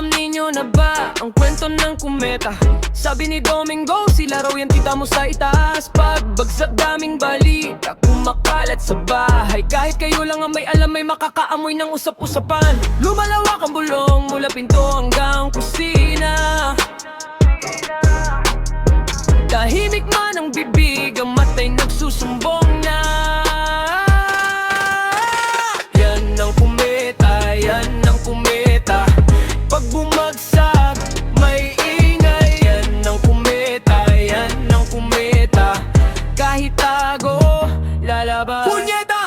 Alam ninyo na ba ang kwento ng kometa? Sabi ni Domingo, sila raw yan tita mo sa itaas. Pagbagsak daming balita kumakalat sa bahay. Kahit kayo lang ang may alam, may makakaamoy ng usap-usapan. Lumalawak ang bulong mula pinto hanggang kusina. Tahimik man ang bibig, ang mata'y nagsusumbong na. Yan ang kometa, yan ang kometa. Pag bumagsak, may ingay. Yan ang kometa, yan ang kometa. Kahit tago, lalabas. Punyeta!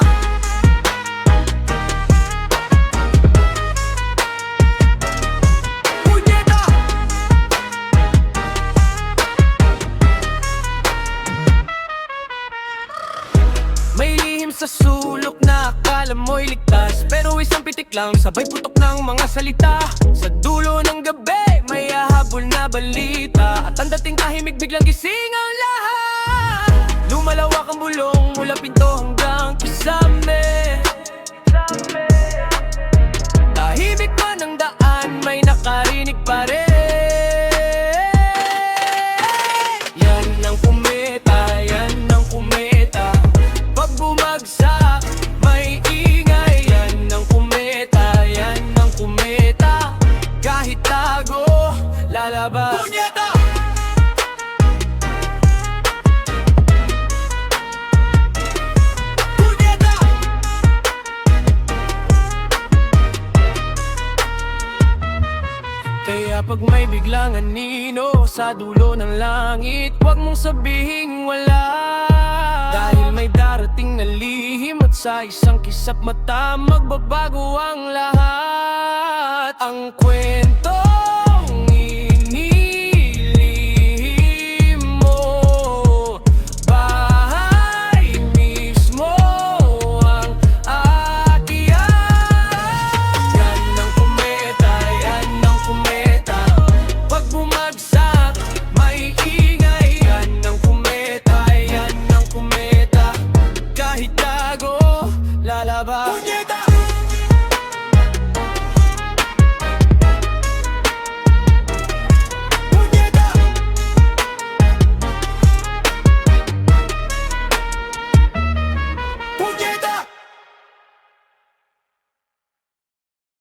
Punyeta! May lihim sa sulok na akala mo'y ligtas, pero isang pitik lang, sabay putok ng mga salita. Sa dulo ng gabi, may hahabol na balita, at ang dating tahimik biglang gising ang lahat. Lumalawak ang bulong mula pinto hanggang kisame. Tahimik man ang daan, may nakarinig pa rin. Yan ang kometa, yan ang kometa. Pag bumagsak, may ingay. Yan ang kometa, yan ang kometa. Kahit tago, lalabas. Punyeta! Punyeta! Kaya pag may biglang anino sa dulo ng langit, huwag mong sabihing wala. Dahil may darating na lihim, at sa isang kisap mata magbabago ang lahat. Ang kwento